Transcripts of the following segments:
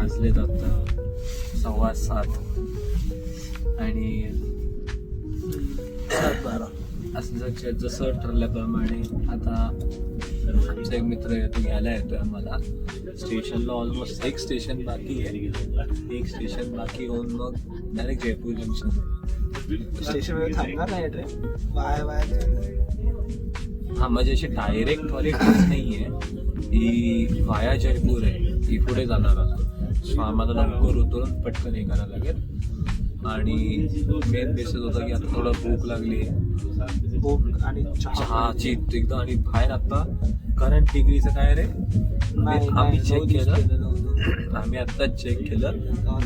वाजलेत आता 7:15 आणि 7:12 असं जसं ठरल्याप्रमाणे आता आमचा एक मित्र येतो घ्यायला येतोय आम्हाला स्टेशनला. ऑलमोस्ट एक स्टेशन बाकी आहे, एक स्टेशन बाकी होऊन मग डायरेक्ट जयपूर जंक्शन स्टेशन थांबणार नाही ट्रेन बाय. हा म्हणजे अशी डायरेक्ट वाली ट्रेन नाही आहे, ही वाया जयपूर आहे, ही पुढे जाणार असतो. सो आम्हाला लवकर उतरून पटकन हे करायला लागेल. आणि मेन बेसिस होता की आता थोडं भूक लागली आहे, भूक आणि चहाची एकदम. आणि बाहेर आता करंट डिग्रीचं काय रे, आम्ही चेक केलं, आम्ही आत्ताच चेक केलं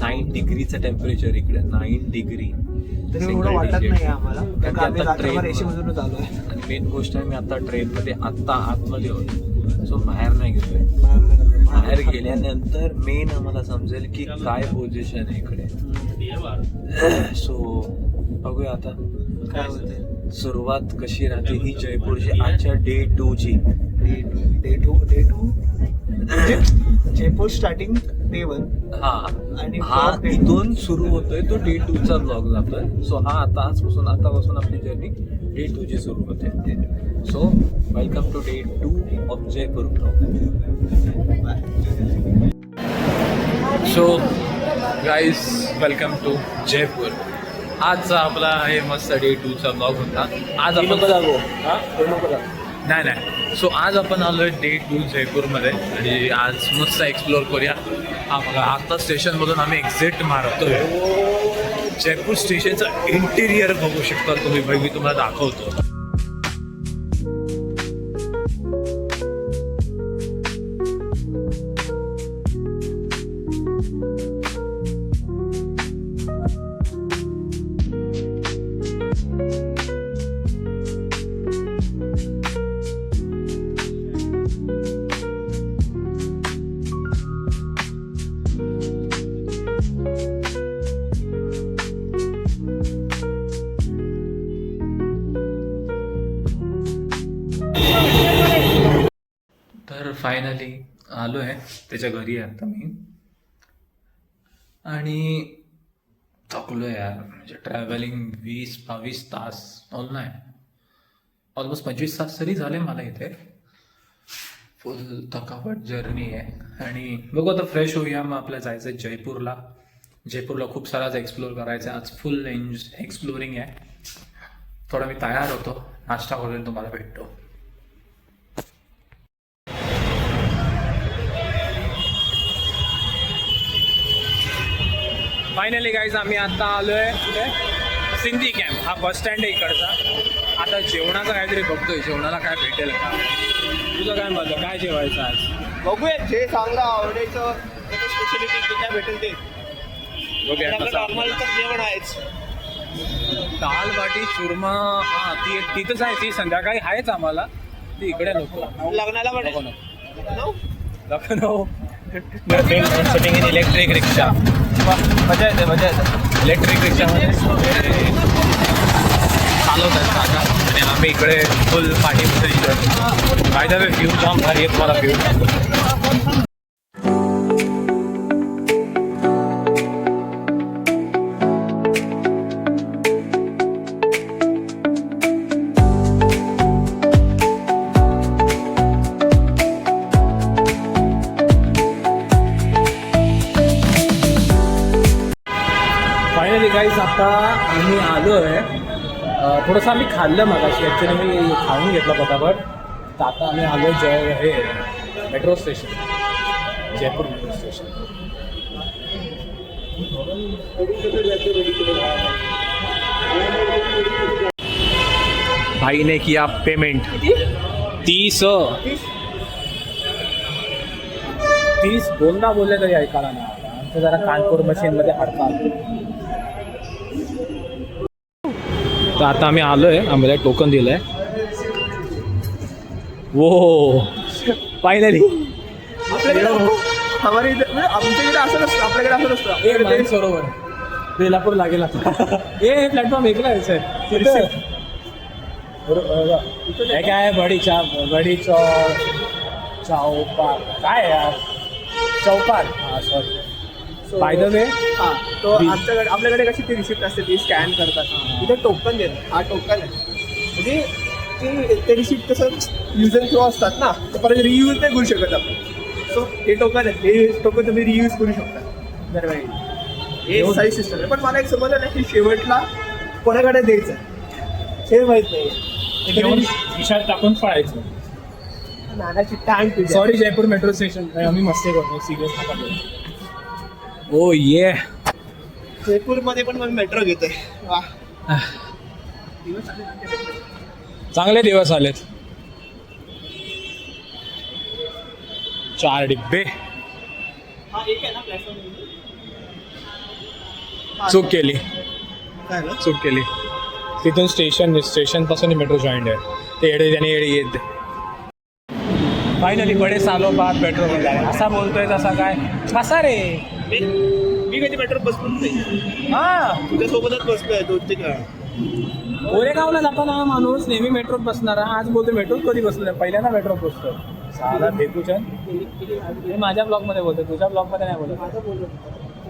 9 डिग्रीचं टेम्परेचर इकडे, 9 डिग्री. एवढं वाटत नाही आम्हाला, आता ट्रेन एसी मधून आलोय. आणि मेन गोष्ट आहे मी आता ट्रेनमध्ये आत्ता आतमध्ये होतो, सो बाहेर नाही गेलोय. बाहेर गेल्यानंतर मेन आम्हाला समजेल की काय पोझिशन आहे इकडे. सो बघूया आता काय होते, सुरुवात कशी राहते ही जयपूरची आजच्या डे 2 ची. Day two Jaipur starting day 1 हा आणि हा इथून सुरू होतोय तो डे 2 चा ब्लॉग जातोय. सो हा आतापासून आपली जर्नी डे 2 ची सुरू होते. So welcome to day 2 of Jaipur blog. So guys welcome to Jaipur. आजचा आपला आहे मस्त डे 2 चा ब्लॉग होता. आज आपण नाही सो आज आपण आलोय डे 2 जयपूरमध्ये आणि आज मस्त एक्सप्लोर करूया. हा बघा आता स्टेशनमधून आम्ही एक्झिट मारतोय. जयपूर स्टेशनचं इंटिरियर बघू शकता तुम्ही, मी तुम्हाला दाखवतो. तर फायनली आलो आहे त्याच्या घरी आहे आता मी. आणि थकलो यार, म्हणजे ट्रॅव्हलिंग 20-22 तास ऑलमोस्ट 25 तास तरी झाले मला इथे. फुल थकावट जर्नी आहे. आणि बघू आता फ्रेश होऊया, मग आपल्याला जायचं आहे जयपूरला. जयपूरला खूप साराच एक्सप्लोर करायचं आहे आज, फुल एक्सप्लोरिंग आहे. थोडा मी तयार होतो, नाश्ता करून तुम्हाला भेटतो. फायनली गाईज आम्ही आता आलोय कुठे, सिंधी कॅम्प. हा बस स्टँड आहे इकडचा. आता जेवणाचं काहीतरी बघतोय, जेवणाला काय भेटेल का. तुझं काय म्हणलं, काय जेवायचं आज? बघूया जे चांगलं आवडायचं स्पेशलिटी काय भेटेल ते बघूया. नॉर्मल तर जेवण आहेच. दाल बाटी चुरमा, हा ती तिथंच आहे, ती संध्याकाळी आहेच आम्हाला. ती इकडे नको लग्नाला लखनौ सिटिंग इन इलेक्ट्रिक रिक्षा. मजा येते इलेक्ट्रिक रिक्षामध्ये चालवतात काका आणि आम्ही इकडे फुल पाठीमध्ये दिलो. बाय द वे व्ह्यू जाम भारी आहे, तुम्हाला व्ह्यू. फायनली गाईज आता आम्ही आलो आहे. थोडंसं आम्ही खाल्लं मगाशी, ॲक्च्युली मी खाऊन घेतलं पटापट. तर आता आम्ही आलो हे metro station, Jaipur metro station. भाई ने किया पेमेंट 30 बोलना बोलले तरी ऐकायला नाही. आमचं जरा कानपूर मशीनमध्ये हडतात. तर आता आम्ही आलोय, आम्हाला टोकन दिलंय. वो फायनली आमच्याकडे असं नसतं, आपल्याकडे असं नसतं. सरोवर बेलापूर लागेल आता. हे प्लॅटफॉर्म ऐकला आहे सर. हे काय बडी चौपाट काय यार, चौपाट. हा सॉरी बाय द वे हा तो आपल्याकडे कशी ती रिसिप्ट असते ती स्कॅन करतात तिथे टोकन देतात. हा टोकन आहे म्हणजे ते रिसिप्ट कसं यूज अँड थ्रो असतात ना तर परत रियूज नाही करू शकत आपण. सो हे टोकन आहे हे टोकन तुम्ही रियूज करू शकता दरवेळी. हे साईज सिस्टम आहे. पण मला एक समजलं नाही की शेवटला कोणाकडे द्यायचं हे माहीत नाही. विशाल टाकून पळायचं. नाण्याची tank sorry Jaipur metro station आम्ही मस्ती करतो सिरियस नका करू. ओ ये जयपूरमध्ये पण मग मेट्रो घेते. वा चांगले दिवस आलेत. 4 डिब्बे. हा एक आहे ना प्लॅटफॉर्म चूक केली काय ना चूक केली. तिथून स्टेशन पासून मेट्रो जॉईंट आहे. ते येडे त्याने येडे येत. फायनली बडे सालो बाद पेट्रोल मिळाला. असा बोलतोय तसा काय कसा रे. मी कधी मेट्रो बसलोच नाही. हा तुझ्यासोबतच बसलोय 2-3 वेळा. गोरेगावला जाताना माणूस नेहमी मेट्रोत बसणारा आज बोलतो मेट्रोत कधी बसलो पहिल्यांदा मेट्रोत बसतो. साला भेटूचन हे माझ्या ब्लॉगमध्ये बोलतो तुझ्या ब्लॉगमध्ये नाही बोलत. माझं बोललो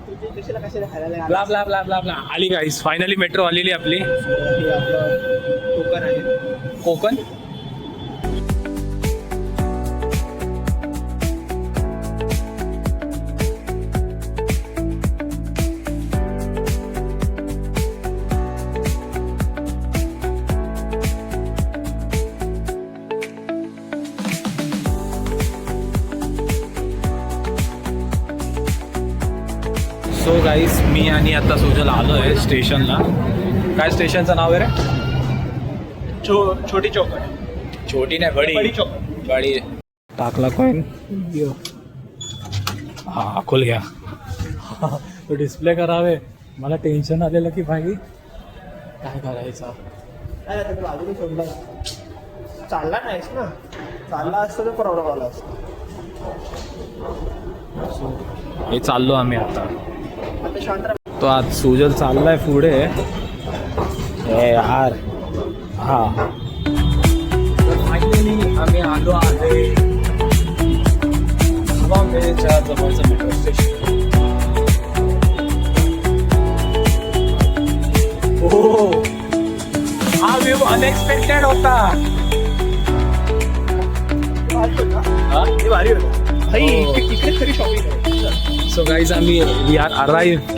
तुझी कशाला खायला blah blah blah blah blah. आली गाईस फायनली मेट्रो आलेली आपली. टोकन आहे कोकण. सो गाईस मी आणि आता सुजल आलो आहे स्टेशनला. काय स्टेशनचं नाव आहे रे. छोटी चौकट. छोटी नाही बडी बडी चौकट. बडी. टाकला कॉईन. हा खोल घ्या. तो डिस्प्ले करावे. मला टेन्शन आलेलं की भाई काय करायचं. काय आता तुला अजून शोधला चालला नाहीस ना. चालला असतं तर प्रॉब्लेम आला असता. हे चाललो आम्ही आता. आता शांत राहा. तो आज सुजल चाललाय पुढे. ए यार हा फायनली आम्ही आलो आहे बॉम्बेच्या जवळचं मेट्रो स्टेशन. हो हा व्ह्यू अनएक्सपेक्टेड होता. हे भारी होतं भाई. हो. इकडे खरी शॉपिंग आहे. सो गाईज आम्ही वी आर अराईव्ह.